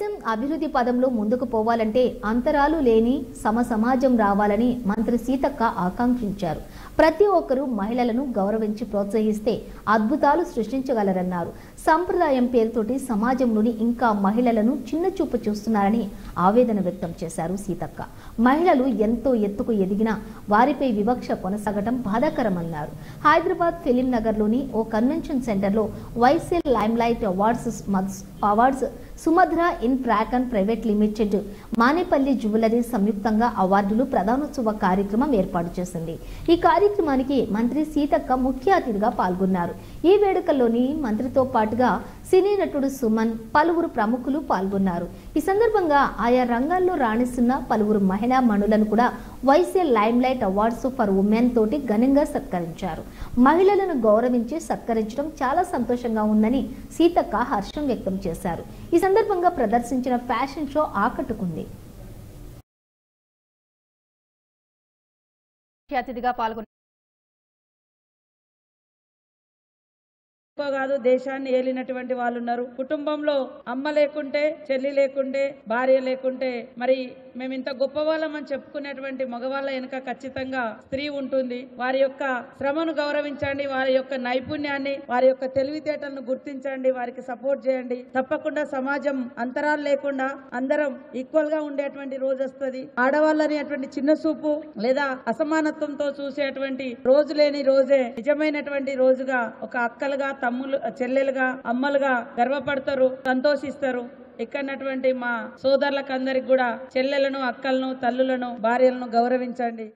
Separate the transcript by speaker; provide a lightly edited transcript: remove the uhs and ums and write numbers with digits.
Speaker 1: దేశం అభివృద్ధి పదంలో ముందుకు పోవాలంటే అంతరాలు లేని సమాజం రావాలని మంత్రి సీతక్క ఆకాంక్షించారు. ప్రతి ఒక్కరూ మహిళలను గౌరవించి ప్రోత్సహిస్తే అద్భుతాలు సృష్టించగలరన్నారు. సంప్రదాయం పేరుతోటి సమాజంలోని ఇంకా మహిళలను చిన్నచూపు చూస్తున్నారని ఆవేదన వ్యక్తం చేశారు సీతక్క. మహిళలు ఎంతో ఎత్తుకు ఎదిగినా వారిపై వివక్ష కొనసాగటం బాధాకరమన్నారు. హైదరాబాద్ ఫిలిం నగర్లోని ఓ కన్వెన్షన్ సెంటర్లో వైసెల్ limelight awards Sumadhura Infracon private limited Manepalli jewellery సంయుక్తంగా అవార్డులు ప్రదానోత్సవ కార్యక్రమం ఏర్పాటు చేసింది. ఈ కార్యక్రమానికి మంత్రి సీతక్క ముఖ్య అతిథిగా పాల్గొన్నారు. ఈ వేడుకల్లోని మంత్రితో పాటుగా సినీ నటుడు సుమన్, పలువురు ప్రముఖులు పాల్గొన్నారు. ఈ సందర్భంగా ఆయా రంగాల్లో రాణిస్తున్న పలువురు మహిళా మణులను కూడా వైసెల్ లైమ్లైట్ అవార్డ్స్ ఫర్ ఉమెన్ తోటి ఘనంగా సత్కరించారు. మహిళలను గౌరవించి సత్కరించడం చాలా సంతోషంగా ఉందని సీతక్క హర్షం వ్యక్తం చేశారు. ఈ సందర్భంగా ప్రదర్శించిన ఫ్యాషన్ షో ఆకట్టుకుంది. అతిథిగా పాల్గొన్న
Speaker 2: కాదు దేశాన్ని ఏలినటువంటి వాళ్ళు ఉన్నారు. కుటుంబంలో అమ్మ లేకుంటే, చెల్లి లేకుంటే, భార్య లేకుంటే మరి మేము ఇంత గొప్ప వాళ్ళమని చెప్పుకునేటువంటి మగవాళ్ళ వెనుక ఖచ్చితంగా స్త్రీ ఉంటుంది. వారి యొక్క శ్రమను గౌరవించండి, వారి యొక్క నైపుణ్యాన్ని, వారి యొక్క తెలివితేటలను గుర్తించండి, వారికి సపోర్ట్ చేయండి. తప్పకుండా సమాజం అంతరాలు లేకుండా అందరం ఈక్వల్ గా ఉండేటువంటి రోజు వస్తుంది. ఆడవాళ్ళని అటువంటి చిన్న చూపు లేదా అసమానత్వంతో చూసేటువంటి రోజు లేని రోజే నిజమైనటువంటి రోజుగా ఒక అక్కలుగా, తమ్ములు, చెల్లెలుగా, అమ్మలుగా గర్వపడతారు, సంతోషిస్తారు. ఇక్కడటువంటి మా సోదరులకు అందరికి కూడా చెల్లెలను, అక్కలను, తల్లులను, భార్యలను గౌరవించండి.